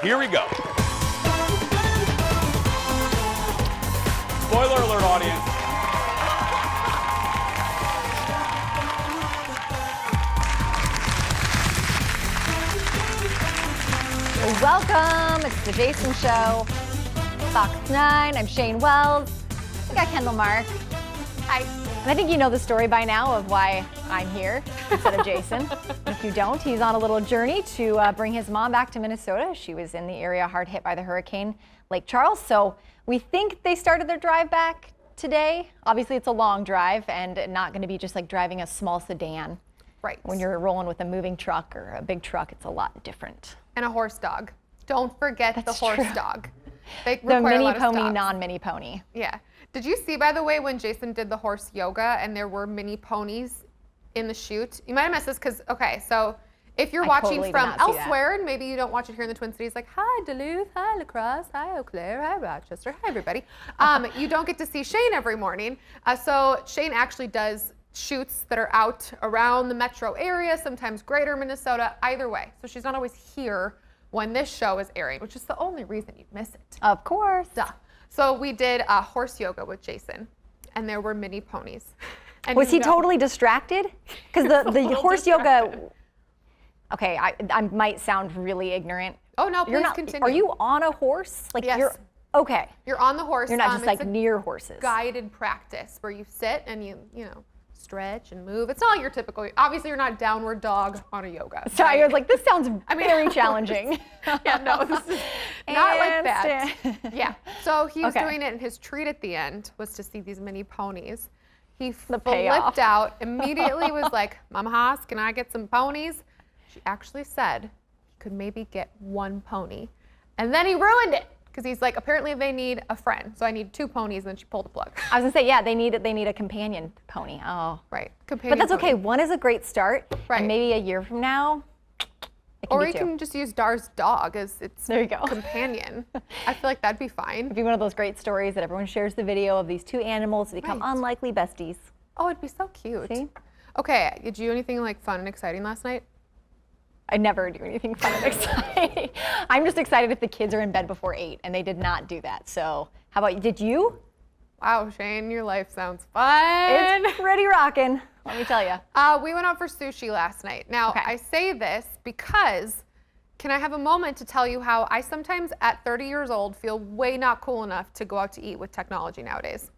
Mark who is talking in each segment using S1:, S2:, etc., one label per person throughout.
S1: Here we go. Spoiler alert, audience.
S2: Welcome. It's the Jason Show. Fox 9. I'm Shane Wells. We got Kendall Mark. Hi. And I think you know the story by now of why I'm here instead of Jason. If you don't, he's on a little journey to bring his mom back to Minnesota. She was in the area hard hit by the hurricane, Lake Charles. So we think they started their drive back today. Obviously, it's a long drive and not going to be just like driving a small sedan.
S3: Right.
S2: When you're rolling with a moving truck or a big truck, it's a lot different.
S3: And a horse dog. Don't forget the horse dog. They
S2: The
S3: require a
S2: mini
S3: lot of
S2: pony,
S3: stops.
S2: non-mini pony.
S3: Yeah. Did you see, by the way, when Jason did the horse yoga and there were mini ponies in the shoot? You might have missed this because, okay, so if you're watching
S2: totally did
S3: from
S2: not see that.
S3: elsewhere and maybe you don't watch it here in the Twin Cities, like, hi Duluth, hi La Crosse, hi Eau Claire, hi Rochester, hi everybody. You don't get to see Shane every morning. So Shane actually does shoots that are out around the metro area, sometimes greater Minnesota, either way. So she's not always here when this show is airing, which is the only reason you'd miss it.
S2: Of course.
S3: Duh. So we did horse yoga with Jason, and there were mini ponies. And
S2: Was he totally distracted? Because the horse yoga, okay, I might sound really ignorant.
S3: Oh no,
S2: You're
S3: please
S2: not,
S3: continue.
S2: Are you on a horse? Like
S3: Yes.
S2: you're, okay.
S3: You're on the horse.
S2: You're not just
S3: it's
S2: like
S3: a
S2: near horses.
S3: guided practice where you sit and you know, stretch and move. It's not your typical, obviously you're not downward dog on a yoga.
S2: So I was like, this sounds
S3: I mean,
S2: very challenging.
S3: Yeah, no, this is not like that.
S2: Handstand.
S3: Yeah, so he was
S2: Okay.
S3: doing it, and his treat at the end was to see these mini ponies. He flipped
S2: payoff.
S3: out, immediately was like, Mama Haas, can I get some ponies? She actually said he could maybe get one pony. And then he ruined it, because he's like, apparently they need a friend. So I need 2 ponies, and then she pulled the plug.
S2: I was gonna say, yeah, they need a companion pony. Oh.
S3: Right,
S2: But
S3: companion
S2: that's okay.
S3: pony.
S2: One is a great start.
S3: Right.
S2: And maybe a year from now, it can
S3: Or
S2: be
S3: you
S2: 2.
S3: can just use Dar's dog as its
S2: There you go.
S3: companion. I feel like that'd be fine.
S2: It'd be one of those great stories that everyone shares the video of these 2 animals that become
S3: Right.
S2: unlikely besties.
S3: Oh, it'd be so cute.
S2: See?
S3: Okay, did you do anything like fun and exciting last night?
S2: I never do anything fun and exciting. I'm just excited if the kids are in bed before 8, and they did not do that. So how about you? Did you?
S3: Wow, Shane, your life sounds fun.
S2: It's pretty rockin', let me tell you.
S3: We went out for sushi last night. Now,
S2: Okay.
S3: I say this because, can I have a moment to tell you how I sometimes at 30 years old feel way not cool enough to go out to eat with technology nowadays?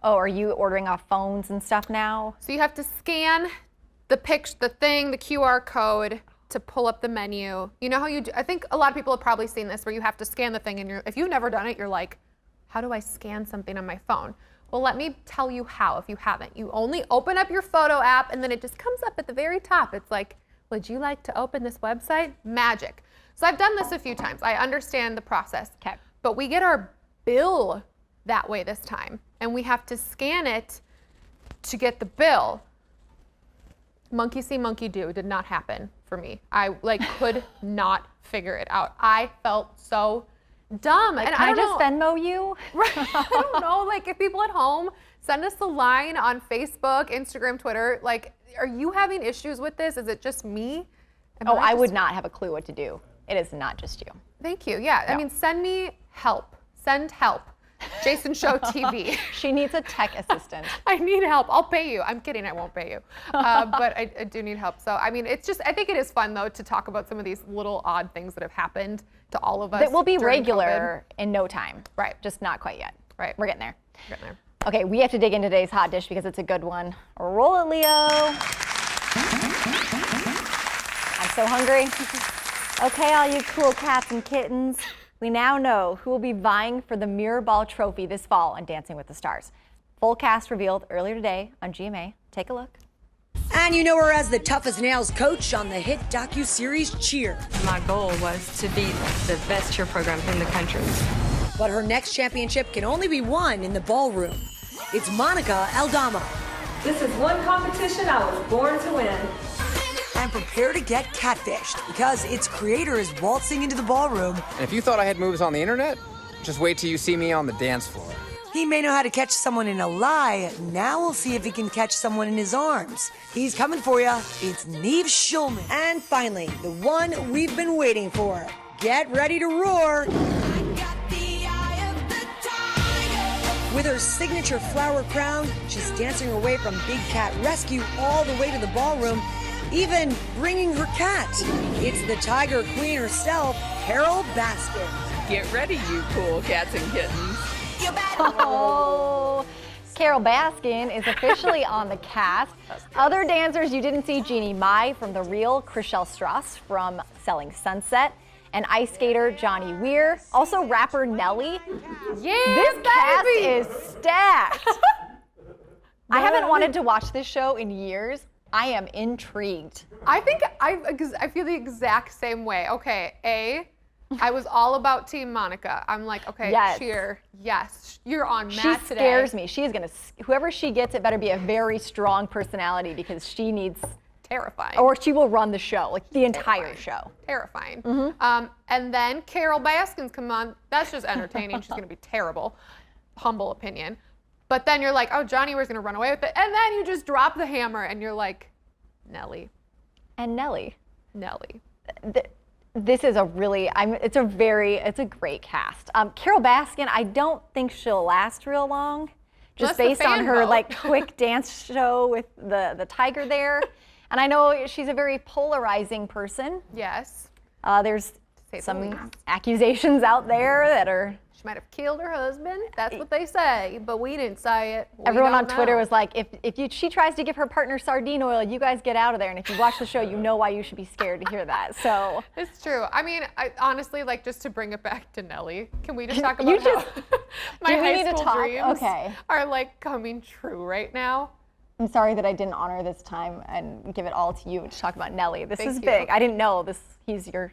S2: Oh, are you ordering off phones and stuff now?
S3: So you have to scan the QR code to pull up the menu. You know how you do, I think a lot of people have probably seen this where you have to scan the thing, and if you've never done it, you're like, how do I scan something on my phone? Well, let me tell you how if you haven't. You only open up your photo app, and then it just comes up at the very top. It's like, would you like to open this website? Magic. So I've done this a few times. I understand the process.
S2: Okay.
S3: But we get our bill that way this time, and we have to scan it to get the bill. Monkey see, monkey do did not happen for me. I could not figure it out. I felt so dumb.
S2: Like,
S3: and
S2: can I
S3: don't
S2: just
S3: know,
S2: Venmo you?
S3: Right. I don't know, like if people at home send us a line on Facebook, Instagram, Twitter, like, are you having issues with this? Is it just me?
S2: Oh, I would not have a clue what to do. It is not just you.
S3: Thank you. Yeah. I mean, send me help. Send help. Jason Show TV.
S2: She needs a tech assistant.
S3: I need help. I'll pay you. I'm kidding. I won't pay you. But I do need help. So, I mean, it's just, I think it is fun, though, to talk about some of these little odd things that have happened to all of us.
S2: That will be
S3: during
S2: regular in no time.
S3: Right.
S2: Just not quite yet.
S3: Right.
S2: We're getting there.
S3: COVID. Getting there.
S2: Okay, we have to dig into today's hot dish because it's a good one. Roll it, Leo. I'm so hungry. Okay, all you cool cats and kittens. We now know who will be vying for the Mirror Ball Trophy this fall on Dancing with the Stars. Full cast revealed earlier today on GMA. Take a look.
S4: And you know her as the tough as nails coach on the hit docuseries Cheer.
S5: My goal was to be the best cheer program in the country.
S4: But her next championship can only be won in the ballroom. It's Monica Aldama.
S5: This is one competition I was born to win.
S4: And prepare to get catfished because its creator is waltzing into the ballroom.
S6: And if you thought I had moves on the internet, just wait till you see me on the dance floor.
S4: He may know how to catch someone in a lie. Now we'll see if he can catch someone in his arms. He's coming for you. It's Neve Schulman. And finally, the one we've been waiting for, get ready to roar. With her signature flower crown, she's dancing her way from Big Cat Rescue all the way to the ballroom, even bringing her cat. It's the Tiger Queen herself, Carol Baskin.
S1: Get ready, you cool cats and kittens.
S2: Oh, Carol Baskin is officially on the cast. Other dancers you didn't see: Jeannie Mai from The Real, Chriselle Strauss from Selling Sunset, and ice skater Johnny Weir. Also rapper Nelly.
S3: Yeah,
S2: This cast
S3: baby.
S2: is stacked. I haven't wanted to watch this show in years. I am intrigued.
S3: I think I feel the exact same way. Okay, I was all about Team Monica. I'm like, okay,
S2: Yes.
S3: cheer. Yes, you're on Matt
S2: She
S3: today.
S2: scares me. She is gonna, whoever she gets, it better be a very strong personality because she needs,
S3: Terrifying.
S2: or she will run the show, like the entire show.
S3: Terrifying.
S2: Mm-hmm.
S3: And then Carol Baskin's come on. That's just entertaining. She's gonna be terrible. Humble opinion. But then you're like, oh, Johnny Weir's gonna run away with it. And then you just drop the hammer and you're like, Nelly.
S2: And Nelly. This is a really, it's a great cast. Carol Baskin, I don't think she'll last real long, just
S3: Unless the
S2: based on
S3: fan
S2: her
S3: vote.
S2: like quick dance show with the tiger there. And I know she's a very polarizing person.
S3: Yes.
S2: There's
S3: say the
S2: some
S3: least.
S2: accusations out there that are,
S3: She might have killed her husband. That's what they say, but we didn't say it. We
S2: everyone on
S3: don't
S2: Twitter
S3: know.
S2: was like, she tries to give her partner sardine oil, you guys get out of there. And if you watch the show, you know why you should be scared to hear that. So
S3: It's true. I mean, honestly, like, just to bring it back to Nelly, can we just talk about
S2: You
S3: how
S2: just-
S3: my
S2: do we
S3: high
S2: need to
S3: school
S2: talk?
S3: dreams
S2: Okay.
S3: are like coming true right now?
S2: I'm sorry that I didn't honor this time and give it all to you to talk about Nelly. This
S3: Thank
S2: is
S3: you.
S2: big. I didn't know this. He's your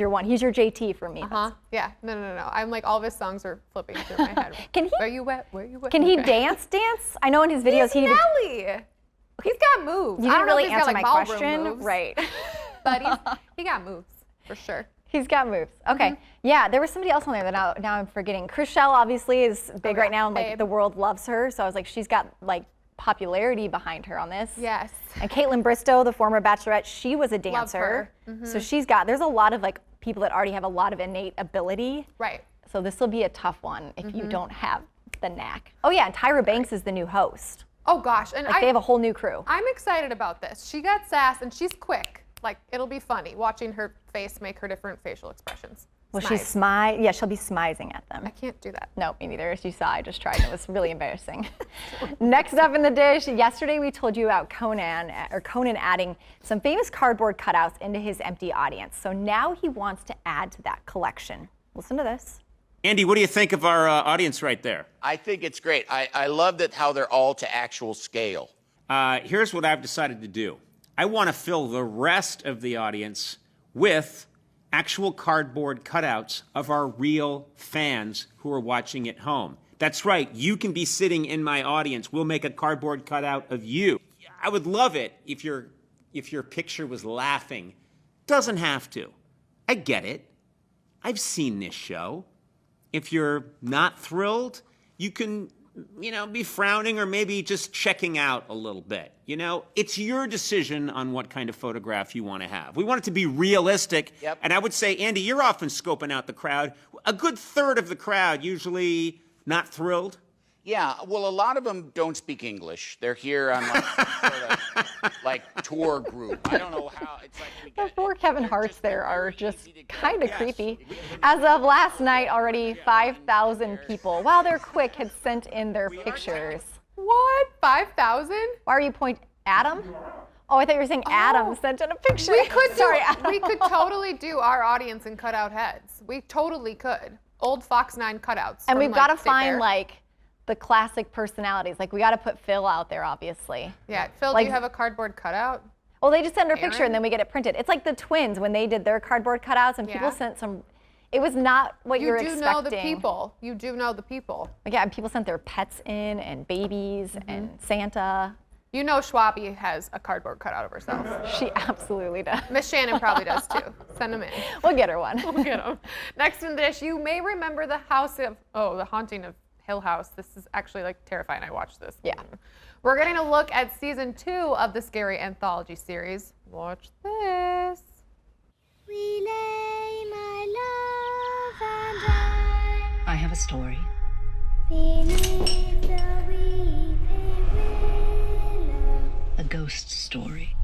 S2: one. He's your JT for me.
S3: Huh? Yeah. No. I'm like, all of his songs are flipping through my head.
S2: Can he-
S3: Where you at? Where you at?
S2: Can he
S3: Okay.
S2: dance? I know in his videos
S3: He's
S2: he
S3: Nelly. He's got moves.
S2: You
S3: I
S2: didn't
S3: don't know
S2: really
S3: if he's
S2: answer
S3: got, like,
S2: my
S3: ballroom
S2: question.
S3: moves,
S2: Right.
S3: But he got moves for sure.
S2: He's got moves. Okay. Yeah, there was somebody else on there that now I'm forgetting. Chriselle obviously is big right now and like
S3: babe.
S2: the world loves her. So I was like, she's got like popularity behind her on this.
S3: Yes.
S2: And Caitlin Bristow, the former Bachelorette, she was a dancer.
S3: her.
S2: So there's a lot of like people that already have a lot of innate ability.
S3: Right.
S2: So this will be a tough one if you don't have the knack. Oh yeah, and Tyra Banks is the new host.
S3: Oh gosh, and
S2: Like they have a whole new crew.
S3: I'm excited about this. She got sass and she's quick. Like, it'll be funny watching her face make her different facial expressions.
S2: Well,
S3: Smize.
S2: yeah, she'll be smizing at them.
S3: I can't do that.
S2: No, me neither. As you saw, I just tried. It was really embarrassing. Next up in the dish, yesterday we told you about Conan adding some famous cardboard cutouts into his empty audience. So now he wants to add to that collection. Listen to this.
S7: Andy, what do you think of our audience right there?
S8: I think it's great. I love that how they're all to actual scale.
S7: Here's what I've decided to do. I want to fill the rest of the audience with actual cardboard cutouts of our real fans who are watching at home. That's right, you can be sitting in my audience. We'll make a cardboard cutout of you. I would love it if your picture was laughing. Doesn't have to. I get it. I've seen this show. If you're not thrilled, you can, be frowning or maybe just checking out a little bit. It's your decision on what kind of photograph you want to have. We want it to be realistic.
S8: Yep.
S7: And I would say, Andy, you're often scoping out the crowd. A good third of the crowd usually not thrilled.
S8: Yeah, well, a lot of them don't speak English. They're here on like tour group. I don't know how. It's like we
S2: The
S8: get,
S2: four Kevin Harts there are just kind of creepy. As of last night, already 5,000 people, while they're quick, had sent in their pictures.
S3: What? 5,000?
S2: Why are you Adam? Oh, I thought you were saying Adam sent in a picture.
S3: We could
S2: Sorry, Adam.
S3: we could totally do our audience and cut out heads. We totally could. Old Fox 9 cutouts.
S2: And
S3: from,
S2: we've got to
S3: State
S2: find
S3: Fair.
S2: like the classic personalities. Like we got to put Phil out there, obviously.
S3: Yeah, Phil,
S2: like-
S3: do you have a cardboard cutout?
S2: Well, they just send our picture
S3: Aaron?
S2: and then we get it printed. It's like the twins when they did their cardboard cutouts and people
S3: Yeah.
S2: sent some. It was not what you
S3: You
S2: were
S3: do
S2: expecting.
S3: know the people. You do know the people.
S2: Yeah, and people sent their pets in and babies
S3: Mm-hmm.
S2: and Santa.
S3: You know Schwabby has a cardboard cutout of herself.
S2: She absolutely does.
S3: Miss Shannon probably does too. Send them in.
S2: We'll get her one.
S3: Get 'em. Next in the dish, you may remember the Haunting of Hill House. This is actually like terrifying. I watched this.
S2: Yeah.
S3: We're getting a look at season 2 of the scary anthology series. Watch this.
S9: We lay, my love and
S10: I have a story.
S9: beneath the weeping willow.
S10: A ghost story.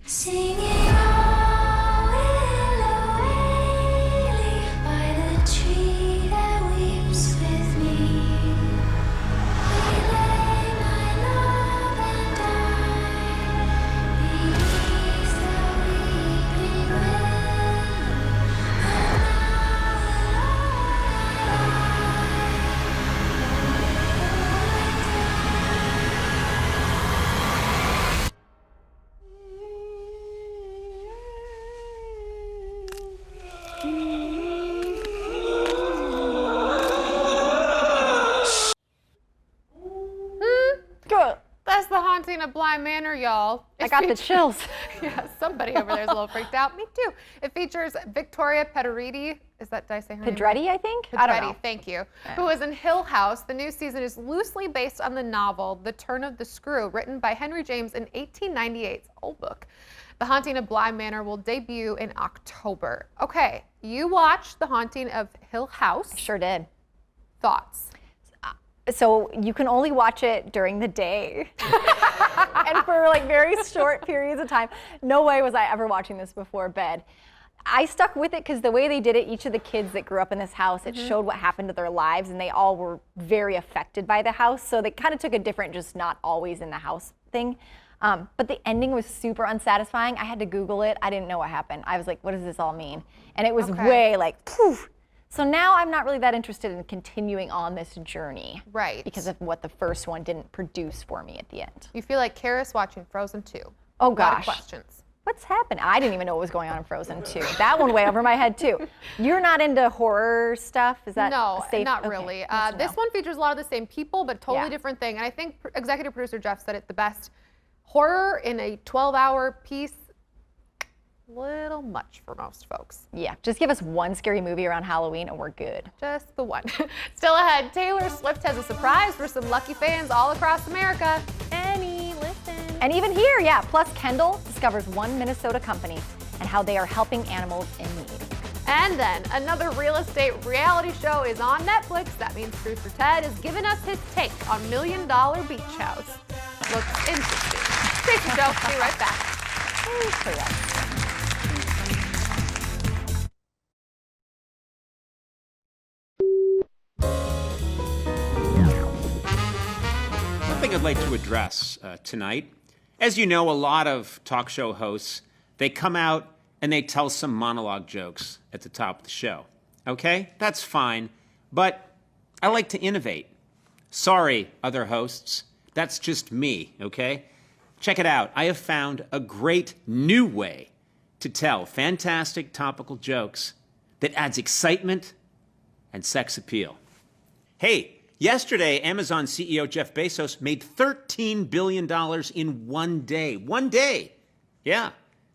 S9: Singing, oh, willow, waily, by the tree that weeps with me. We lay, my love and I, beneath the weeping willow. And
S3: That's the haunting of Bly Manor, y'all.
S2: I got the chills.
S3: Yeah, somebody over there is a little freaked out. Me too. It features Victoria Pedretti. Did I say her name?
S2: Pedretti, I think? I don't know.
S3: Pedretti, thank you. Who was in Hill House. The new season is loosely based on the novel The Turn of the Screw, written by Henry James in 1898's old book. The Haunting of Bly Manor will debut in October. Okay, you watched The Haunting of Hill House.
S2: Sure did.
S3: Thoughts?
S2: So you can only watch it during the day and for like very short periods of time. No way was I ever watching this before bed. I stuck with it because the way they did it, each of the kids that grew up in this house, it showed what happened to their lives, and they all were very affected by the house. So they kind of took a different, just not always in the house thing. But the ending was super unsatisfying. I had to Google it. I didn't know what happened. I was like, what does this all mean? And it was way like, poof. So now I'm not really that interested in continuing on this journey.
S3: Right.
S2: Because of what the first one didn't produce for me at the end.
S3: You feel like Karis watching Frozen 2.
S2: Oh
S3: A lot
S2: gosh.
S3: of questions.
S2: What's happening? I didn't even know what was going on in Frozen 2. That one way over my head too. You're not into horror stuff? Is that
S3: No,
S2: safe?
S3: not
S2: Okay,
S3: really.
S2: good to
S3: This
S2: know.
S3: one features a lot of the same people, but totally different thing. And I think executive producer Jeff said it the best. Horror in a 12-hour piece, little much for most folks.
S2: Yeah, just give us one scary movie around Halloween and we're good.
S3: Just the one. Still ahead, Taylor Swift has a surprise for some lucky fans all across America. Annie, listen.
S2: And even here, yeah, plus Kendall discovers one Minnesota company and how they are helping animals in need.
S3: And then another real estate reality show is on Netflix. That means producer Ted is giving us his take on $1 Million Beach House. Looks interesting. Stay tuned, Joe. Be right back.
S7: Something I'd like to address tonight. As you know, a lot of talk show hosts, they come out and they tell some monologue jokes at the top of the show. Okay? That's fine. But I like to innovate. Sorry, other hosts. That's just me, okay? Check it out. I have found a great new way to tell fantastic topical jokes that adds excitement and sex appeal. Hey, yesterday, Amazon CEO Jeff Bezos made $13 billion in one day. One day. Yeah.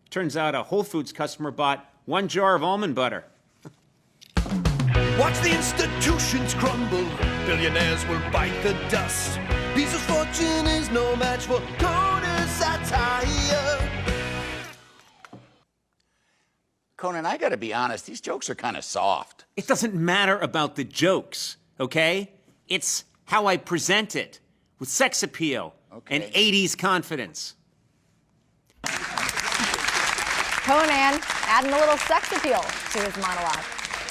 S7: Turns out a Whole Foods customer bought 1 jar of almond butter.
S11: Watch the institutions crumble. Billionaires will bite the dust. Bezos' fortune is no match for Conan's satire.
S8: Conan, I gotta be honest, these jokes are kind of soft.
S7: It doesn't matter about the jokes, okay? It's how I present it with sex appeal and 80s confidence.
S2: Conan adding a little sex appeal to his monologue.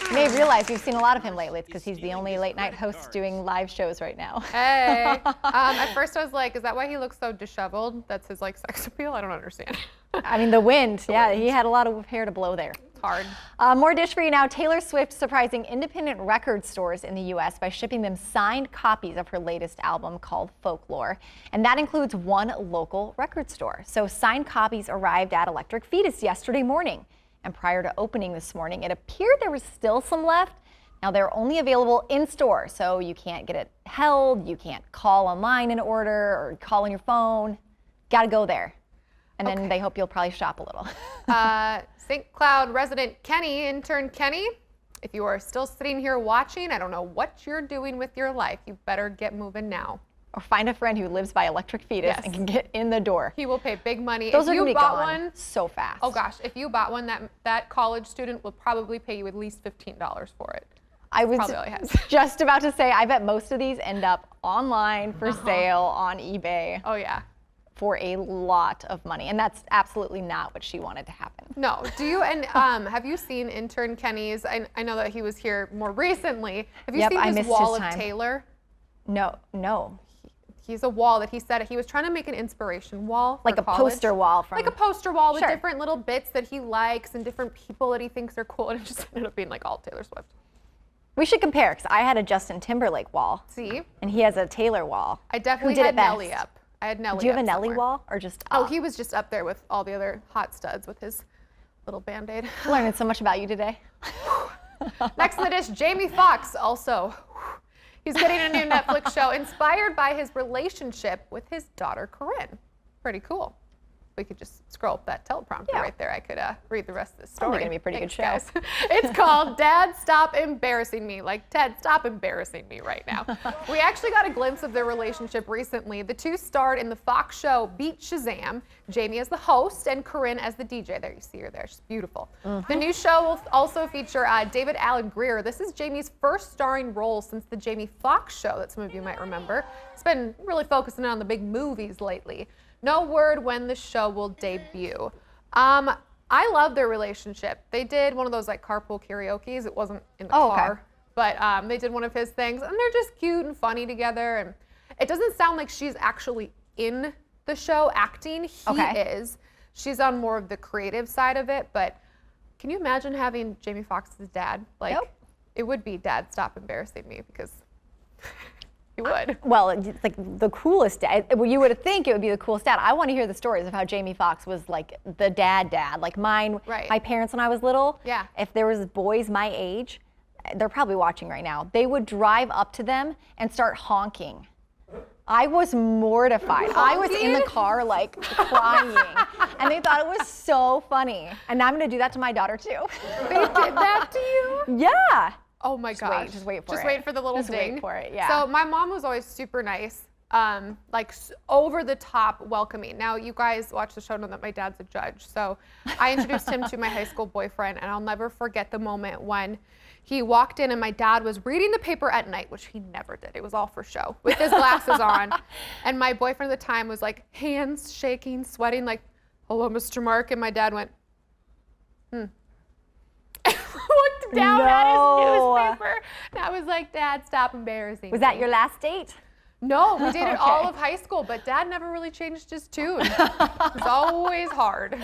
S2: You may have realized we've seen a lot of him lately. It's because he's the only late night host doing live shows right now.
S3: Hey. At first I was like, is that why he looks so disheveled? That's his like sex appeal? I don't understand.
S2: I mean, the wind. Yeah, he had a lot of hair to blow there.
S3: It's hard.
S2: More dish for you now. Taylor Swift surprising independent record stores in the U.S. by shipping them signed copies of her latest album called Folklore. And that includes one local record store. So signed copies arrived at Electric Fetus yesterday morning. And prior to opening this morning, it appeared there was still some left. Now they're only available in store, so you can't get it held, you can't call online and order or call on your phone. Got to go there. And then they hope you'll probably shop a little.
S3: St. Cloud resident Kenny, intern Kenny, If you are still sitting here watching, I don't know what you're doing with your life. You better get moving now.
S2: Or find a friend who lives by electric fetus and can get in the door.
S3: He will pay big money.
S2: Those
S3: if
S2: are
S3: you
S2: gonna be
S3: bought
S2: gone
S3: one
S2: so fast.
S3: Oh gosh, if you bought one, that college student will probably pay you at least $15 for it.
S2: I was
S3: Probably all he has.
S2: just about to say, I bet most of these end up online for sale on eBay.
S3: Oh yeah.
S2: For a lot of money, and that's absolutely not what she wanted to happen.
S3: No. Do you, and have you seen intern Kenny's, I know that he was here more recently. Have you seen his wall of Taylor?
S2: No.
S3: He's a wall that he said he was trying to make an inspiration wall.
S2: Like a poster wall from.
S3: Like a poster wall with different little bits that he likes and different people that he thinks are cool, and it just ended up being like all Taylor Swift.
S2: We should compare, because I had a Justin Timberlake wall.
S3: See?
S2: And he has a Taylor wall.
S3: I definitely
S2: Who did
S3: had
S2: it best?
S3: Nelly up. I had Nelly up.
S2: Do you have a Nelly
S3: somewhere.
S2: wall or just
S3: Oh, he was just up there with all the other hot studs with his little Band-Aid.
S2: Learning so much about you today.
S3: Next on the dish, Jamie Foxx also. He's getting a new Netflix show inspired by his relationship with his daughter, Corinne. Pretty cool. We could just scroll up that teleprompter right there. I could read the rest of the story.
S2: Probably gonna be a pretty good show.
S3: Guys. It's called Dad, Stop Embarrassing Me. Like, Ted, stop embarrassing me right now. We actually got a glimpse of their relationship recently. The two starred in the Fox show Beat Shazam. Jamie as the host and Corinne as the DJ. There, you see her there. She's beautiful. The new show will also feature David Alan Grier. This is Jamie's first starring role since the Jamie Foxx show that some of you might remember. He's been really focusing on the big movies lately. No word when the show will debut. I love their relationship. They did one of those like carpool karaoke's. It wasn't in the car, but they did one of his things, and they're just cute and funny together. And it doesn't sound like she's actually in the show acting. He is. She's on more of the creative side of it. But can you imagine having Jamie Foxx's dad? Like, it would be Dad, Stop Embarrassing Me, because you would.
S2: Well, it's like the coolest dad. Well, you would think it would be the coolest dad. I want to hear the stories of how Jamie Foxx was like the dad. Like mine, my parents when I was little.
S3: Yeah.
S2: If there was boys my age, they're probably watching right now. They would drive up to them and start honking. I was mortified. I was in the car like crying, and they thought it was so funny. And now I'm going to do that to my daughter too.
S3: They did that to you?
S2: Yeah.
S3: Oh my gosh.
S2: Just wait for it.
S3: Just wait for the little
S2: Just
S3: ding.
S2: wait for it, yeah.
S3: So my mom was always super nice, like over the top welcoming. Now you guys watch the show know that my dad's a judge. So I introduced him to my high school boyfriend, and I'll never forget the moment when he walked in and my dad was reading the paper at night, which he never did. It was all for show, with his glasses on. And my boyfriend at the time was like hands shaking, sweating, like, "Hello, Mr. Mark." And my dad went, looked down at his newspaper. And I was like, "Dad, stop embarrassing me."
S2: Was that your last date?
S3: No, we dated all of high school, but Dad never really changed his tune. It's always hard.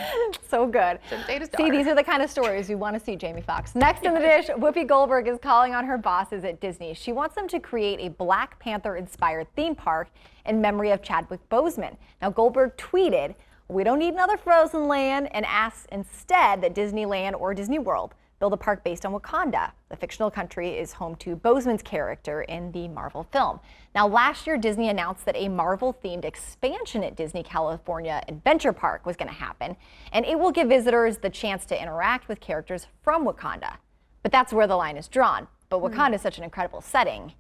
S2: So good.
S3: Didn't date his
S2: See,
S3: daughter.
S2: these are the kind of stories we want to see Jamie Foxx. Next in the dish, Whoopi Goldberg is calling on her bosses at Disney. She wants them to create a Black Panther-inspired theme park in memory of Chadwick Boseman. Now, Goldberg tweeted, "We don't need another Frozen Land," and asks instead that Disneyland or Disney World build a park based on Wakanda. The fictional country is home to Boseman's character in the Marvel film. Now, last year, Disney announced that a Marvel-themed expansion at Disney California Adventure Park was going to happen, and it will give visitors the chance to interact with characters from Wakanda. But that's where the line is drawn. But Wakanda is such an incredible setting,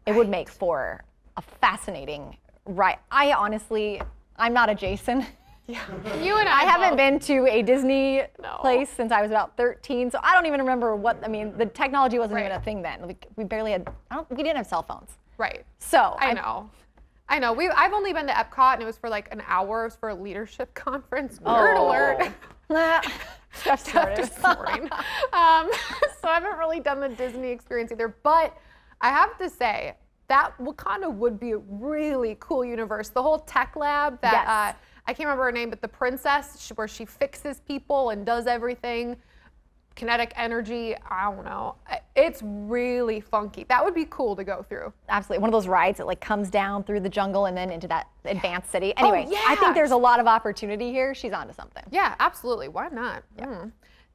S2: it would make for a fascinating ride. I'm not a Jason.
S3: Yeah. You and I
S2: haven't
S3: both.
S2: been to a Disney place since I was about 13, so I don't even remember the technology wasn't even a thing then. We barely had, we didn't have cell phones.
S3: Right.
S2: So
S3: I know. I've only been to Epcot, and it was for like an hour. It was for a leadership conference. Nerd alert.
S2: Just started.
S3: So I haven't really done the Disney experience either. But I have to say that Wakanda would be a really cool universe. The whole tech lab that I can't remember her name, but the princess, where she fixes people and does everything, kinetic energy, I don't know. It's really funky. That would be cool to go through.
S2: Absolutely. One of those rides that like comes down through the jungle and then into that advanced city. Anyway, I think there's a lot of opportunity here. She's onto something.
S3: Yeah, absolutely. Why not?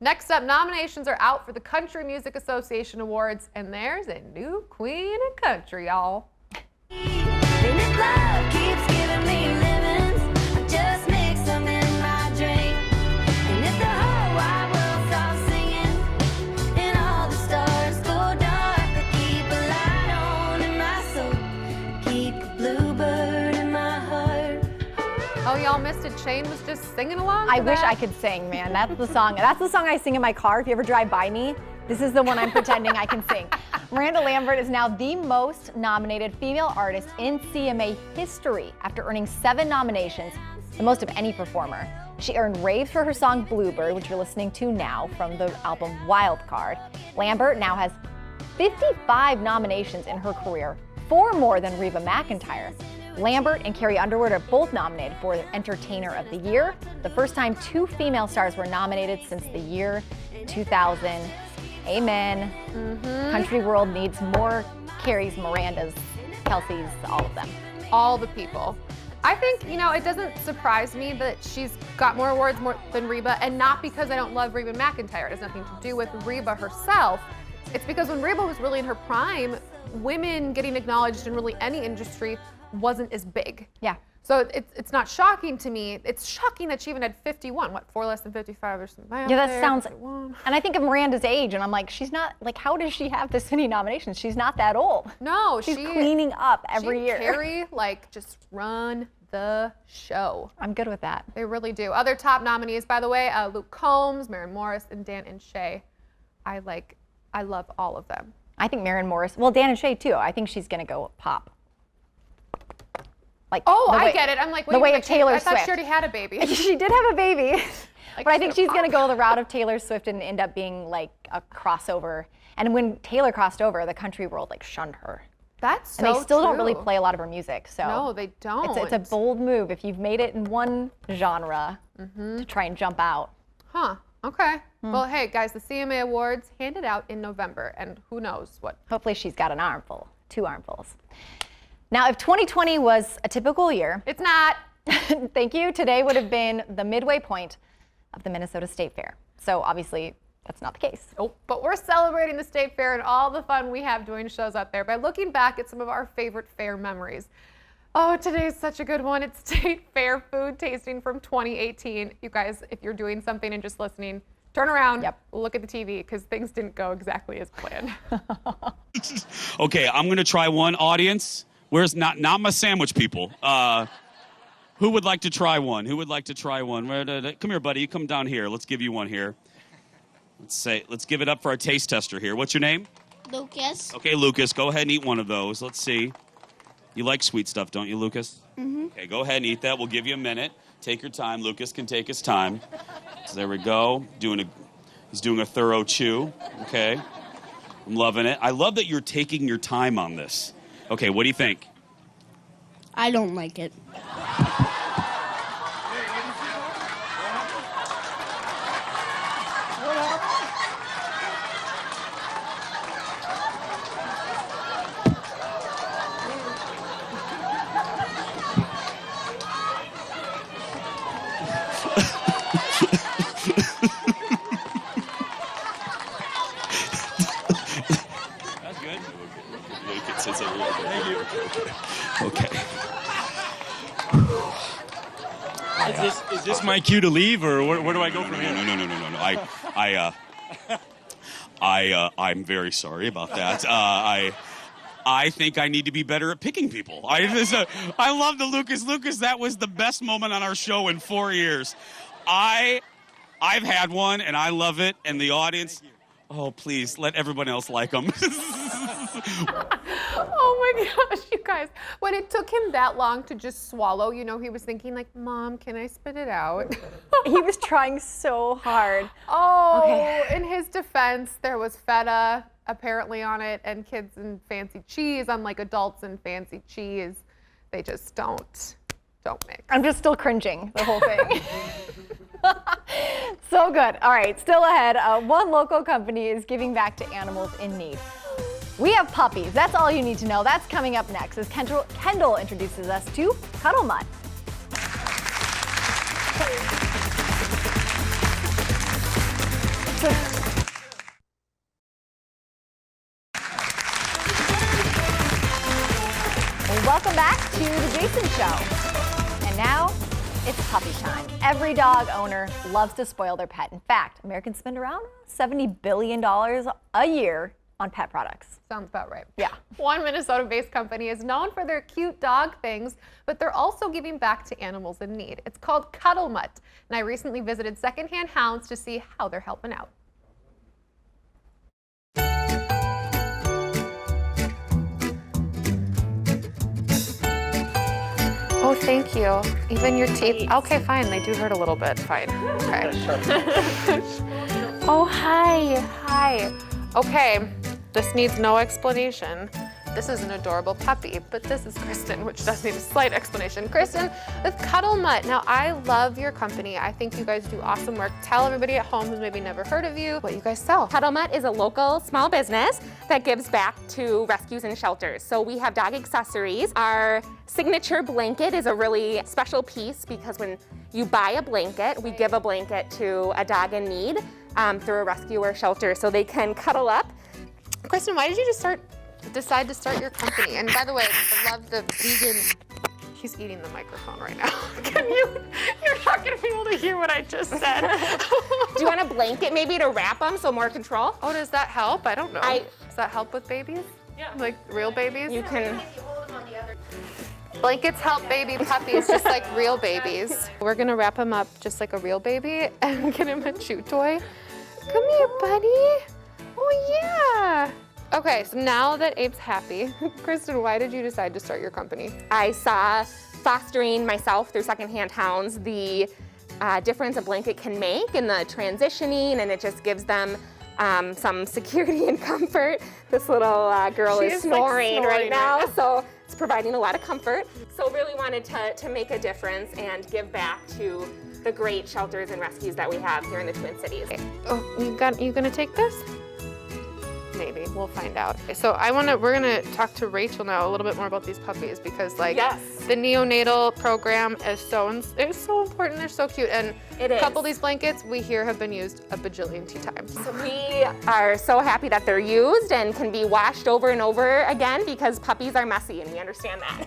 S3: Next up, nominations are out for the Country Music Association Awards, and there's a new queen of country, y'all.
S9: Just mix them in my drink. And if the whole wide world stops singing and all the stars bluebird in my heart.
S3: Oh, y'all missed it. Shane was just singing along.
S2: I
S3: to
S2: wish
S3: that.
S2: I could sing, man. That's the song. That's the song I sing in my car. If you ever drive by me, this is the one I'm pretending I can sing. Miranda Lambert is now the most nominated female artist in CMA history after earning 7 nominations, the most of any performer. She earned raves for her song Bluebird, which you're listening to now from the album Wildcard. Lambert now has 55 nominations in her career, 4 more than Reba McEntire. Lambert and Carrie Underwood are both nominated for Entertainer of the Year, the first time 2 female stars were nominated since the year 2000. Amen. Country world needs more Carries, Mirandas, Kelseys, all of them.
S3: All the people. I think, you know, it doesn't surprise me that she's got more awards than Reba, and not because I don't love Reba McEntire. It has nothing to do with Reba herself. It's because when Reba was really in her prime, women getting acknowledged in really any industry wasn't as big.
S2: Yeah.
S3: So it's not shocking to me. It's shocking that she even had 51, 4 less than 55 or something.
S2: Yeah, that sounds, and I think of Miranda's age, and I'm like, she's not, like, how does she have this many nominations? She's not that old.
S3: No,
S2: she's cleaning up every year.
S3: Carrie, like, just run the show.
S2: I'm good with that.
S3: They really do. Other top nominees, by the way, Luke Combs, Maren Morris, and Dan and Shay. I love all of them.
S2: I think Maren Morris, well, Dan and Shay too. I think she's gonna go pop. Like,
S3: I get it. I'm like, wait,
S2: the way of Taylor Swift.
S3: I thought she already had a baby.
S2: She did have a baby,
S3: Like,
S2: but I think she's gonna go the route of Taylor Swift and end up being like a crossover. And when Taylor crossed over, the country world like shunned her.
S3: That's so
S2: And they still don't really
S3: true.
S2: play a lot of her music. So
S3: No, they don't.
S2: It's a bold move if you've made it in one genre to try and jump out.
S3: Huh. Okay. Well, hey, guys, the CMA Awards handed out in November, and who knows what.
S2: Hopefully she's got an armful, 2 armfuls. Now, if 2020 was a typical year,
S3: It's not.
S2: thank you, today would have been the midway point of the Minnesota State Fair. So obviously, that's not the case.
S3: Nope. But we're celebrating the State Fair and all the fun we have doing shows out there by looking back at some of our favorite fair memories. Oh, today is such a good one. It's State Fair food tasting from 2018. You guys, if you're doing something and just listening, turn around, look at the TV, because things didn't go exactly as planned.
S12: Okay, I'm gonna try one. Audience, where's not my sandwich people? Who would like to try one? Who would like to try one? Come here, buddy. You come down here. Let's give you one here. Let's give it up for our taste tester here. What's your name?
S9: Lucas.
S12: Okay, Lucas, go ahead and eat one of those. Let's see. You like sweet stuff, don't you, Lucas?
S9: Mm-hmm.
S12: Okay, go ahead and eat that. We'll give you a minute. Take your time. Lucas can take his time. So there we go. He's doing a thorough chew. Okay. I'm loving it. I love that you're taking your time on this. Okay, what do you think?
S9: I don't like it.
S12: That's good. Thank you. Okay.
S13: Is this my cue to leave, or where do I go from here?
S12: No. I'm very sorry about that. I think I need to be better at picking people. I love the Lucas. Lucas, that was the best moment on our show in 4 years. I've had one, and I love it, and the audience, oh, please, let everyone else like them.
S3: Oh my gosh, you guys. When it took him that long to just swallow, you know, he was thinking like, Mom, can I spit it out?
S2: He was trying so hard.
S3: Oh,
S2: Okay.
S3: In his defense, there was feta apparently on it, and kids and fancy cheese, unlike adults and fancy cheese. They just don't mix.
S2: I'm just still cringing, the whole thing. So good. All right, still ahead. One local company is giving back to animals in need. We have puppies. That's all you need to know. That's coming up next as Kendall introduces us to Cuddle Mutt. Welcome back to the Jason Show. And now it's puppy time. Every dog owner loves to spoil their pet. In fact, Americans spend around $70 billion a year on pet products.
S3: Sounds about right.
S2: Yeah.
S3: One Minnesota-based company is known for their cute dog things, but they're also giving back to animals in need. It's called Cuddle Mutt, and I recently visited Secondhand Hounds to see how they're helping out. Oh, thank you. Even your teeth. Okay, fine. They do hurt a little bit. Fine. Okay. Oh, hi. Hi. Okay. This needs no explanation. This is an adorable puppy, but this is Kristen, which does need a slight explanation. Kristen with Cuddle Mutt. Now, I love your company. I think you guys do awesome work. Tell everybody at home who's maybe never heard of you what you guys sell.
S14: Cuddle Mutt is a local small business that gives back to rescues and shelters. So we have dog accessories. Our signature blanket is a really special piece because when you buy a blanket, we give a blanket to a dog in need through a rescue or shelter so they can cuddle up.
S3: Kristen, why did you decide to start your company? And by the way, I love the vegan. He's eating the microphone right now. You're not gonna be able to hear what I just said.
S14: Do you want a blanket maybe to wrap them so more control?
S3: Oh, does that help? I don't know. Does that help with babies? Yeah. Like real babies?
S14: You can.
S3: Blankets help baby puppies just like real babies. We're gonna wrap him up just like a real baby and get him a chew toy. Come here, buddy. Oh yeah. Okay, so now that Abe's happy, Kristen, why did you decide to start your company?
S14: I saw fostering myself through Secondhand Hounds the difference a blanket can make in the transitioning, and it just gives them some security and comfort. This little girl is snoring right now, so it's providing a lot of comfort. So really wanted to make a difference and give back to the great shelters and rescues that we have here in the Twin Cities.
S3: Oh, you gonna take this? Maybe, we'll find out. Okay, so we're gonna talk to Rachel now a little bit more about these puppies because the neonatal program is so important. They're so cute, and a couple of these blankets we hear have been used a bajillion times.
S14: So we are so happy that they're used and can be washed over and over again because puppies are messy, and we understand that.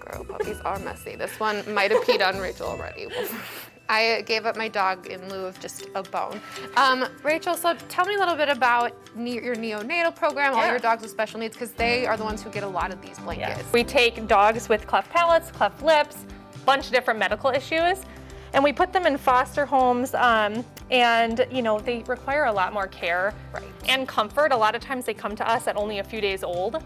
S3: Girl, puppies are messy. This one might have peed on Rachel already. I gave up my dog in lieu of just a bone. Rachel, so tell me a little bit about your neonatal program, all your dogs with special needs, because they are the ones who get a lot of these blankets.
S15: We take dogs with cleft palates, cleft lips, a bunch of different medical issues, and we put them in foster homes, and they require a lot more care and comfort. A lot of times they come to us at only a few days old.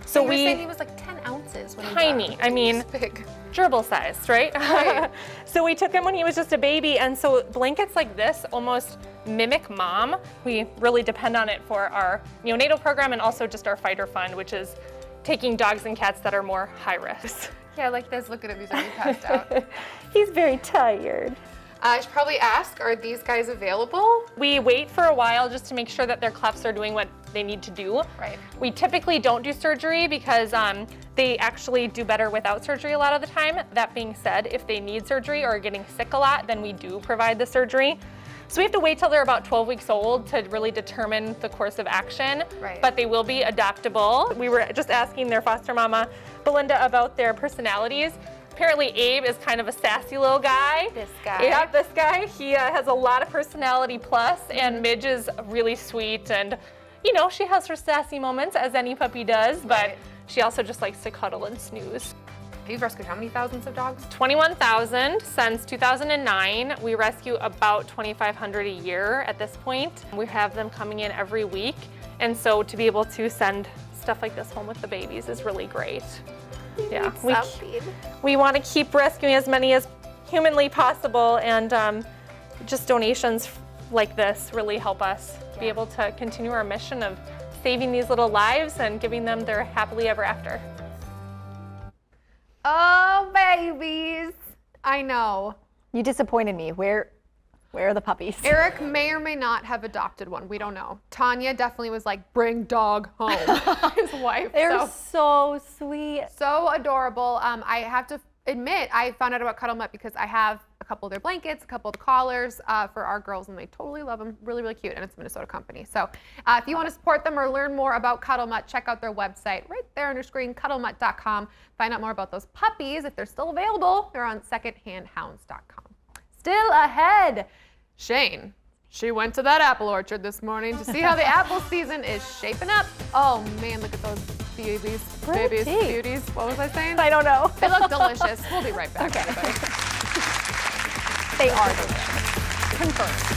S3: So you were saying he was like 10 ounces when he
S15: tiny. I mean,
S3: big.
S15: Gerbil sized, right? So we took him when he was just a baby, and so blankets like this almost mimic mom. We really depend on it for our neonatal program and also just our fighter fund, which is taking dogs and cats that are more high risk.
S3: Yeah, like this. Look at him. He's already passed out.
S15: He's very tired.
S3: I should probably ask, are these guys available?
S15: We wait for a while just to make sure that their clefts are doing what they need to do.
S3: Right.
S15: We typically don't do surgery because they actually do better without surgery a lot of the time. That being said, if they need surgery or are getting sick a lot, then we do provide the surgery. So we have to wait till they're about 12 weeks old to really determine the course of action, but they will be adoptable. We were just asking their foster mama, Belinda, about their personalities. Apparently Abe is kind of a sassy little guy.
S3: This guy.
S15: Yeah, this guy. He has a lot of personality plus, and Midge is really sweet, and she has her sassy moments, as any puppy does, but she also just likes to cuddle and snooze.
S3: You've rescued how many thousands of dogs?
S15: 21,000 since 2009. We rescue about 2,500 a year at this point. We have them coming in every week, and so to be able to send stuff like this home with the babies is really great. Yeah, we want to keep rescuing as many as humanly possible, and just donations like this really help us be able to continue our mission of saving these little lives and giving them their happily ever after.
S3: Oh, babies. I know.
S2: You disappointed me. Where are the puppies?
S3: Eric may or may not have adopted one. We don't know. Tanya definitely was like, bring dog home. His wife.
S2: They're so sweet.
S3: So adorable. I have to admit, I found out about Cuddle Mutt because I have a couple of their blankets, a couple of the collars for our girls, and they totally love them. Really, really cute, and it's a Minnesota company. So if you want to support them or learn more about Cuddle Mutt, check out their website right there on your screen, cuddlemutt.com. Find out more about those puppies. If they're still available, they're on secondhandhounds.com. Still ahead, Shane, She went to that apple orchard this morning to see how the apple season is shaping up. Oh man, look at those babies, beauties. What was I saying?
S2: I don't know.
S3: They look delicious. We'll be right back, everybody.
S2: They are delicious. Confirmed.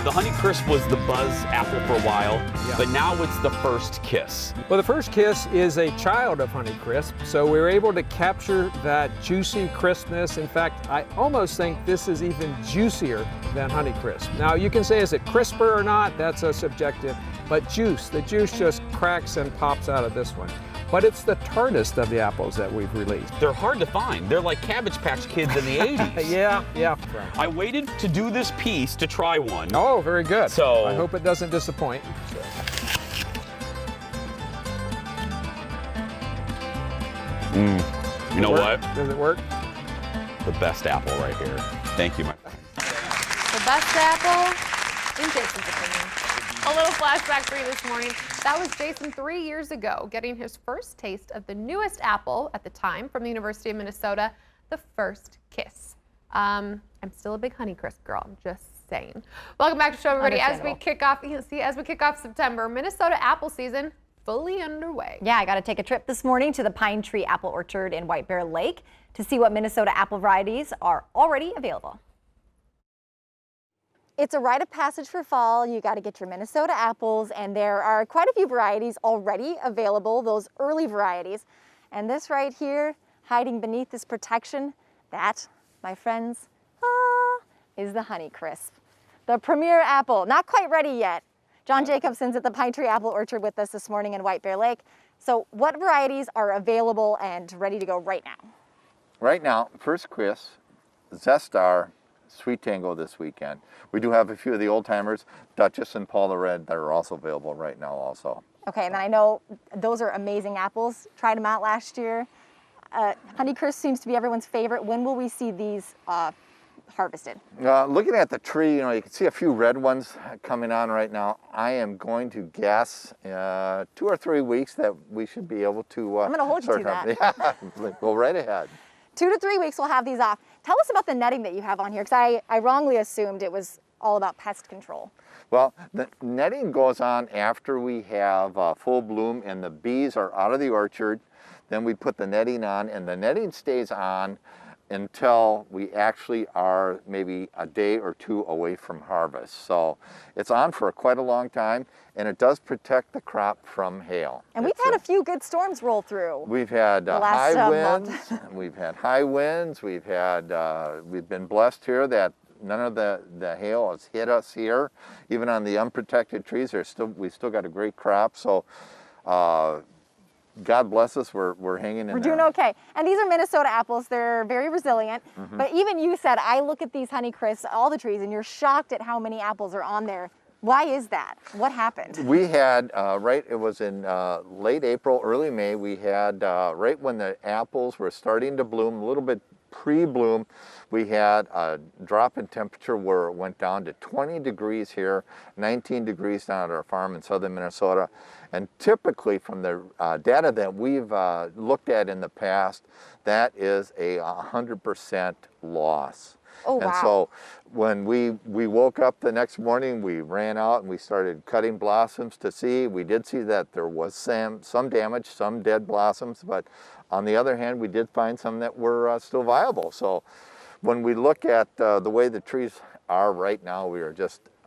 S16: The Honeycrisp was the buzz apple for a while, but now it's the first kiss.
S17: Well, the first kiss is a child of Honeycrisp, so we were able to capture that juicy crispness. In fact, I almost think this is even juicier than Honeycrisp. Now, you can say, is it crisper or not? That's a subjective, but the juice just cracks and pops out of this one. But it's the tartest of the apples that we've released.
S16: They're hard to find. They're like Cabbage Patch Kids in the 80s.
S17: Yeah.
S16: I waited to do this piece to try one.
S17: Oh, very good.
S16: So
S17: I hope it doesn't disappoint.
S16: You know what?
S17: Does it work?
S16: The best apple right here. Thank you, my friend.
S3: The best apple, in Jason's opinion. A little flashback for you this morning. That was Jason 3 years ago, getting his first taste of the newest apple at the time from the University of Minnesota, the first kiss. I'm still a big Honeycrisp girl, I'm just saying. Welcome back to the show, everybody. As we kick off September, Minnesota apple season fully underway.
S2: Yeah, I got to take a trip this morning to the Pine Tree Apple Orchard in White Bear Lake to see what Minnesota apple varieties are already available. It's a rite of passage for fall. You got to get your Minnesota apples, and there are quite a few varieties already available, those early varieties. And this right here, hiding beneath this protection, that, my friends, is the Honeycrisp, the premier apple. Not quite ready yet. John Jacobson's at the Pine Tree Apple Orchard with us this morning in White Bear Lake. So what varieties are available and ready to go right now?
S18: Right now, First Kiss, Zestar, Sweet Tango this weekend. We do have a few of the old timers, Duchess and Paula Red, that are also available right now also.
S2: Okay, and then I know those are amazing apples. Tried them out last year. Honeycrisp seems to be everyone's favorite. When will we see these harvested?
S18: Looking at the tree, you can see a few red ones coming on right now. I am going to guess 2 or 3 weeks that we should be able to
S2: I'm going to hold you to that.
S18: Yeah, go right ahead.
S2: 2 to 3 weeks we'll have these off. Tell us about the netting that you have on here, because I wrongly assumed it was all about pest control.
S18: Well, the netting goes on after we have full bloom and the bees are out of the orchard. Then we put the netting on, and the netting stays on until we actually are maybe a day or 2 away from harvest. So it's on for quite a long time, and it does protect the crop from hail.
S2: And we've had a few good storms roll through.
S18: We've had high winds. We've had high winds. We've been blessed here that none of the hail has hit us here. Even on the unprotected trees, we still got a great crop. So God bless us, we're hanging in there.
S2: We're doing okay. And these are Minnesota apples. They're very resilient. But even you said, I look at these Honeycrisps, all the trees, and you're shocked at how many apples are on there. Why is that? What happened?
S18: We had, it was in late April, early May, we had, right when the apples were starting to bloom, a little bit pre-bloom, we had a drop in temperature where it went down to 20 degrees here, 19 degrees down at our farm in southern Minnesota. And typically from the data that we've looked at in the past, that is a 100% loss.
S2: Oh, wow.
S18: And so when we woke up the next morning, we ran out and we started cutting blossoms to see. We did see that there was some damage, some dead blossoms, but on the other hand, we did find some that were still viable. So when we look at the way the trees are right now,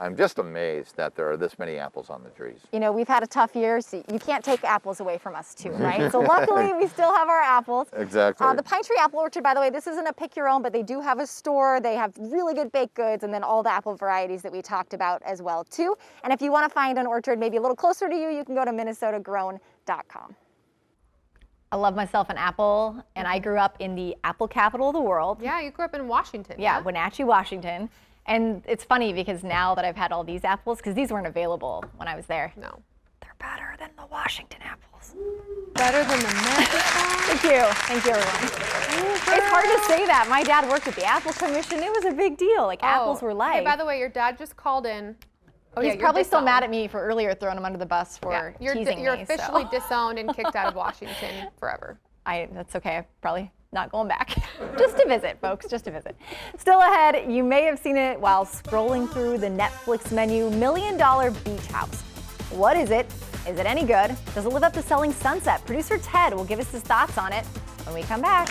S18: I'm just amazed that there are this many apples on the trees.
S2: We've had a tough year, so you can't take apples away from us too, right? So luckily, we still have our apples.
S18: Exactly.
S2: The Pine Tree Apple Orchard, by the way, this isn't a pick your own, but they do have a store. They have really good baked goods, and then all the apple varieties that we talked about as well too. And if you want to find an orchard maybe a little closer to you, you can go to minnesotagrown.com. I love myself an apple, and I grew up in the apple capital of the world.
S3: Yeah, you grew up in Washington.
S2: Yeah, Wenatchee, Washington. And it's funny because now that I've had all these apples, because these weren't available when I was there.
S3: No.
S2: They're better than the Washington apples.
S3: Better than the Memphis ones?
S2: Thank you. Thank you, everyone. It's hard to say that. My dad worked at the Apple Commission. It was a big deal. Like, apples were life.
S3: Hey, by the way, your dad just called in. Oh,
S2: He's probably still mad at me for earlier throwing him under the bus for teasing me.
S3: You're officially disowned and kicked out of Washington forever.
S2: That's okay. I probably Not going back. Just to visit, folks, just to visit. Still ahead, you may have seen it while scrolling through the Netflix menu, $1 Million Beach House. What is it? Is it any good? Does it live up to Selling Sunset? Producer Ted will give us his thoughts on it when we come back.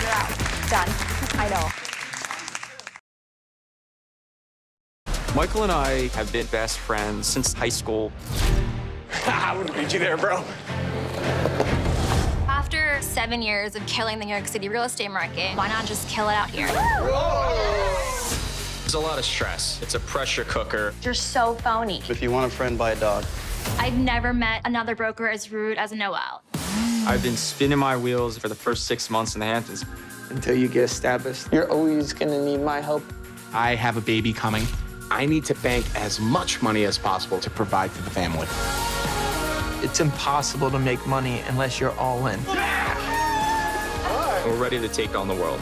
S2: You're out. Done. I know.
S19: Michael and I have been best friends since high school.
S13: I wouldn't beat you there, bro.
S20: After 7 years of killing the New York City real estate market, why not just kill it out here?
S19: There's a lot of stress. It's a pressure cooker.
S20: You're so phony.
S19: If you want a friend, buy a dog.
S20: I've never met another broker as rude as Noel.
S19: I've been spinning my wheels for the first 6 months in the Hamptons. Until you get established. You're always gonna need my help.
S21: I have a baby coming. I need to bank as much money as possible to provide for the family.
S19: It's impossible to make money unless you're all in. We're ready to take on the world.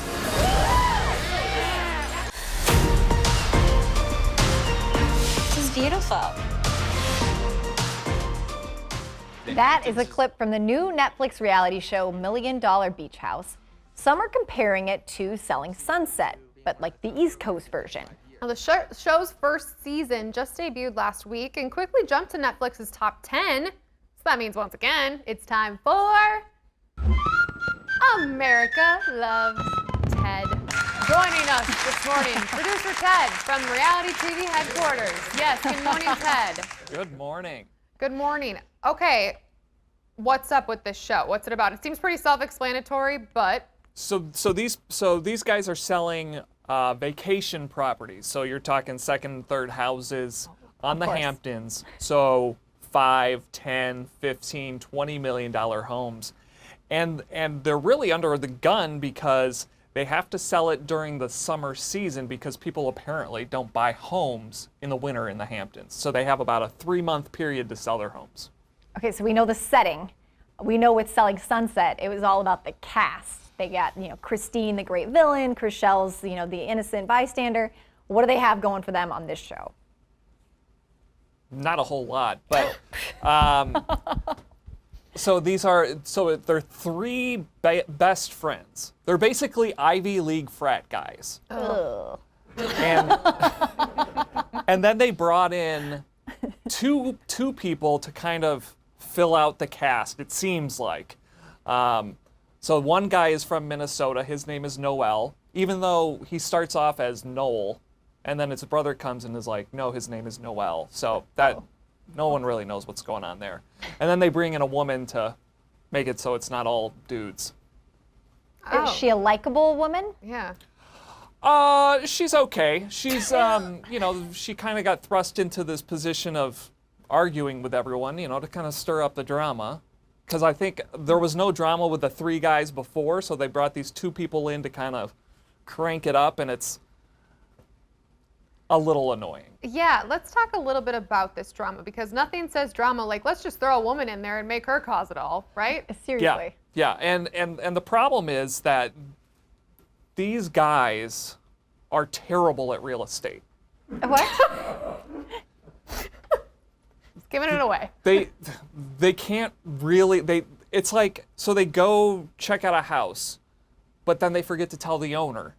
S20: This is beautiful.
S2: That is a clip from the new Netflix reality show, $1 Million Beach House. Some are comparing it to Selling Sunset, but like the East Coast version.
S3: Now, the show's first season just debuted last week and quickly jumped to Netflix's top 10. So that means, once again, it's time for America Loves Ted. Joining us this morning, producer Ted from Reality TV headquarters. Yes, good morning, Ted.
S17: Good morning.
S3: Good morning. Okay, what's up with this show? What's it about? It seems pretty self-explanatory, but...
S17: So these guys are selling vacation properties. So you're talking second and third houses on the Hamptons. So $5, $10, $15, $20 million homes. And they're really under the gun because they have to sell it during the summer season because people apparently don't buy homes in the winter in the Hamptons. So they have about a 3-month period to sell their homes.
S2: Okay, so we know the setting. We know with Selling Sunset, it was all about the cast. They got, Christine, the great villain, Chriselle's, the innocent bystander. What do they have going for them on this show?
S17: Not a whole lot, but they're 3 best friends. They're basically Ivy League frat guys.
S2: Ugh.
S17: And then they brought in two people to kind of fill out the cast, it seems like. So one guy is from Minnesota. His name is Noel, even though he starts off as Noel, and then his brother comes and is like, no, his name is Noel. So that no one really knows what's going on there. And then they bring in a woman to make it so it's not all dudes.
S2: Is she a likable woman?
S3: Yeah.
S17: She's okay. She's, she kind of got thrust into this position of arguing with everyone, to kind of stir up the drama. Because I think there was no drama with the 3 guys before, so they brought these 2 people in to kind of crank it up, and it's a little annoying.
S3: Yeah, let's talk a little bit about this drama, because nothing says drama like, let's just throw a woman in there and make her cause it all, right?
S2: Seriously.
S17: Yeah, and the problem is that these guys are terrible at real estate.
S2: What?
S3: Giving it away.
S17: They can't really, it's like, so they go check out a house, but then they forget to tell the owner.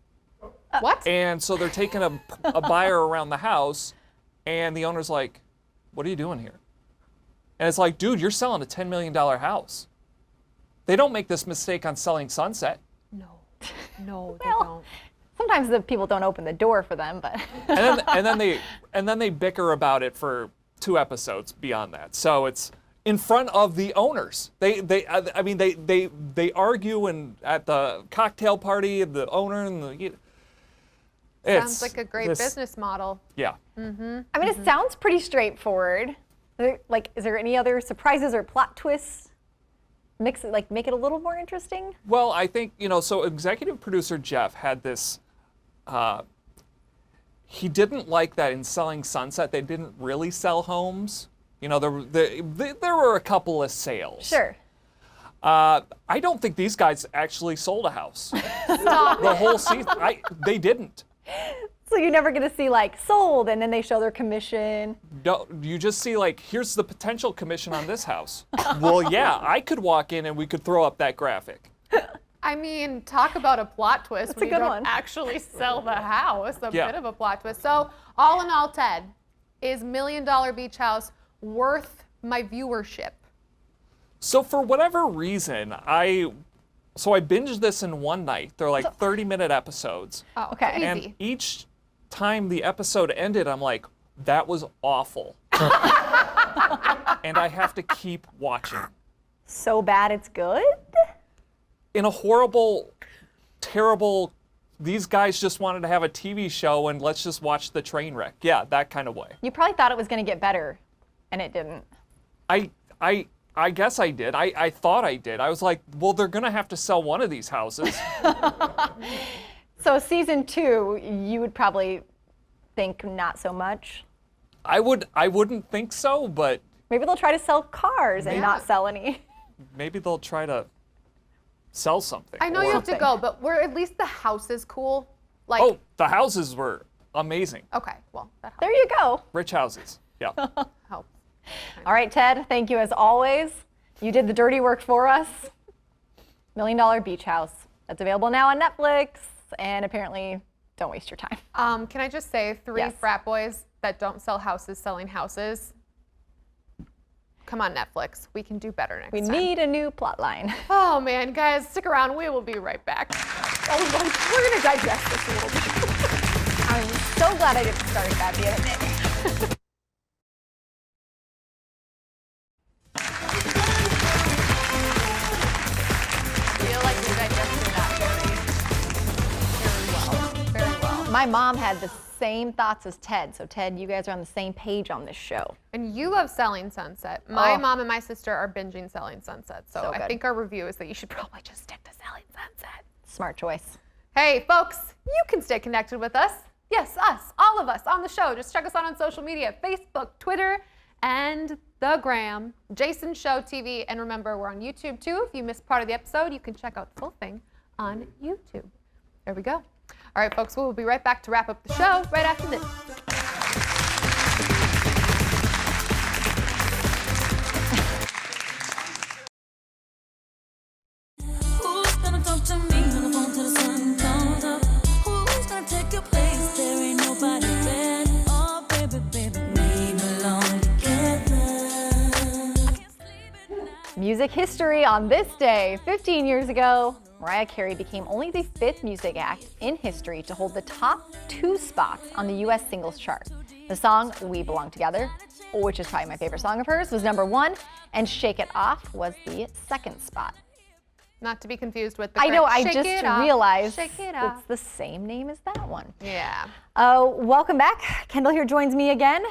S3: What?
S17: And so they're taking a buyer around the house, and the owner's like, what are you doing here? And it's like, dude, you're selling a $10 million house. They don't make this mistake on Selling Sunset.
S3: No, they
S2: Well,
S3: don't.
S2: sometimes the people don't open the door for them, but.
S17: and then they bicker about it for 2 episodes beyond that. So it's in front of the owners. They argue at the cocktail party, the owner and the.
S3: Sounds like a great business model.
S17: Yeah.
S3: Mm-hmm.
S2: I mean, it sounds pretty straightforward. Is there any other surprises or plot twists? Make it a little more interesting?
S17: Well, I think, so executive producer Jeff had this, he didn't like that in Selling Sunset, they didn't really sell homes. There were a couple of sales.
S2: Sure.
S17: I don't think these guys actually sold a house.
S3: Stop.
S17: The whole season, they didn't.
S2: So you're never going to see like sold and then they show their commission.
S5: No, you just see like, here's the potential commission on this house. Well, yeah, I could walk in and we could throw up that graphic.
S3: I mean, talk about a plot twist
S2: That's
S3: when
S2: a
S3: you
S2: good
S3: don't
S2: one.
S3: actually sell the house. A
S5: Yeah.
S3: bit of a plot twist. So, all in all, Ted, is $1 Million Beach House worth my viewership?
S5: So for whatever reason, I binged this in one night. They're like 30-minute episodes.
S3: Oh,
S2: Okay.
S3: easy.
S5: And each time the episode ended, I'm like, that was awful. And I have to keep watching.
S2: So bad it's good?
S5: In a horrible, terrible, these guys just wanted to have a TV show and let's just watch the train wreck. Yeah, that kind of way.
S2: You probably thought it was going to get better, and it didn't.
S5: I guess I did. I thought I did. I was like, well, they're going to have to sell one of these houses.
S2: So season 2, you would probably think not so much.
S5: I wouldn't think so, but
S2: Maybe they'll try to sell cars and not sell any.
S5: maybe they'll try to sell something.
S3: I know you have to go, but were at least the house is cool? Like,
S5: Oh, the houses were amazing.
S3: okay, well, that helps.
S2: There you go.
S5: Rich houses. Yeah.
S3: helps.
S2: All right, Ted, thank you as always. You did the dirty work for us. $1 Million Beach House. That's available now on Netflix, and apparently, don't waste your time.
S3: Can I just say, 3 frat boys that don't sell houses selling houses? Come on, Netflix. We can do better next
S2: We
S3: time.
S2: need a new plot line.
S3: Oh, man, guys, stick around. We will be right back. Oh, we're going to digest this a little bit.
S2: I'm so glad I didn't start that the other day.
S3: I feel like we digested that very well.
S2: My mom had the same thoughts as Ted, so Ted, you guys are on the same page on this show.
S3: And you love Selling Sunset. My
S2: Oh.
S3: mom and my sister are binging Selling Sunset, so I
S2: good.
S3: think our review is that you should probably just stick to Selling Sunset.
S2: Smart choice.
S3: Hey, folks, you can stay connected with us. Yes, us, all of us on the show. Just check us out on social media, Facebook, Twitter, and the Gram, Jason Show TV. And remember, we're on YouTube too. If you missed part of the episode, you can check out the full thing on YouTube. There we go. All right, folks, we'll be right back to wrap up the show right after this.
S22: Who's gonna talk to me on the phone till the sun comes up? Who's gonna take your place? There ain't nobody better. Oh, baby, baby, we belong together.
S2: Music history on this day. 15 years ago, Mariah Carey became only the 5th music act in history to hold the top 2 spots on the US singles chart. The song We Belong Together, which is probably my favorite song of hers, was #1, and Shake It Off was the 2nd spot.
S3: Not to be confused with the
S2: I know, I
S3: Shake
S2: just
S3: It Off,
S2: realized
S3: Shake It
S2: it's
S3: Off.
S2: the same name as that one.
S3: Yeah.
S2: Welcome back. Kendall here joins me again.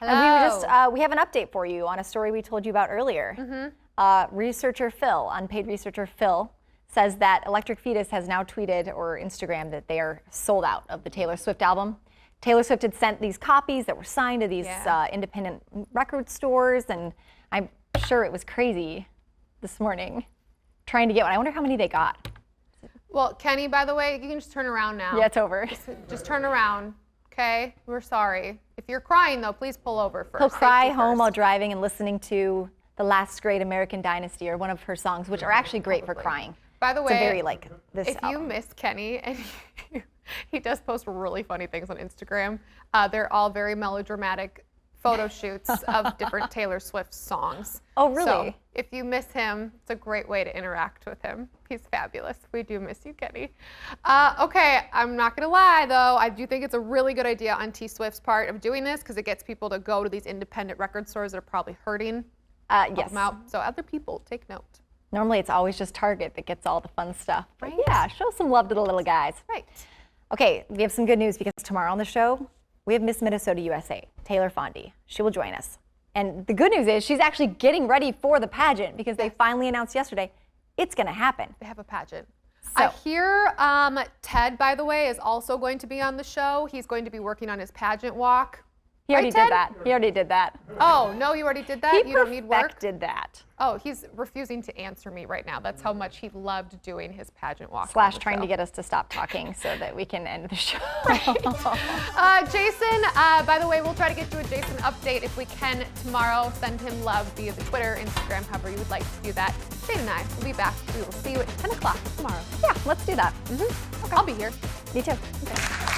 S2: And we were just,
S3: Hello.
S2: we have an update for you on a story we told you about earlier. Researcher Phil, unpaid researcher Phil, says that Electric Fetus has now tweeted or Instagrammed that they are sold out of the Taylor Swift album. Taylor Swift had sent these copies that were signed to these independent record stores, and I'm sure it was crazy this morning trying to get one. I wonder how many they got.
S3: Well, Kenny, by the way, you can just turn around now.
S2: Yeah, it's over.
S3: Just turn around, okay? We're sorry. If you're crying, though, please pull over first.
S2: He'll cry
S3: Safety
S2: home
S3: first.
S2: while driving and listening to The Last Great American Dynasty, or one of her songs, which are actually great for crying.
S3: By the
S2: It's
S3: way,
S2: a very like this
S3: if you
S2: album.
S3: miss Kenny, and he does post really funny things on Instagram, they're all very melodramatic photo shoots of different Taylor Swift songs.
S2: Oh, really?
S3: So if you miss him, it's a great way to interact with him. He's fabulous. We do miss you, Kenny. Okay, I'm not gonna lie though, I do think it's a really good idea on T Swift's part of doing this because it gets people to go to these independent record stores that are probably hurting. Help
S2: Yes.
S3: them out. So other people, take note.
S2: Normally it's always just Target that gets all the fun stuff. But yeah, show some love to the little guys.
S3: Right.
S2: Okay, we have some good news because tomorrow on the show, we have Miss Minnesota USA, Taylor Fondy. She will join us. And the good news is she's actually getting ready for the pageant because they finally announced yesterday it's going to happen.
S3: They have a pageant.
S2: So,
S3: I hear Ted, by the way, is also going to be on the show. He's going to be working on his pageant walk.
S2: He already
S3: Right,
S2: did
S3: Ted?
S2: that. He already did that.
S3: Oh, no, you already did that? You don't need work?
S2: Did that.
S3: Oh, he's refusing to answer me right now. That's how much he loved doing his pageant walk.
S2: Slash trying to get us to stop talking so that we can end the show.
S3: Jason, by the way, we'll try to get you a Jason update if we can tomorrow. Send him love via the Twitter, Instagram, however you would like to do that. Shane and I will be back. We will see you at 10 o'clock tomorrow.
S2: Yeah, let's do that.
S3: Okay. I'll be here.
S2: Me too. Okay.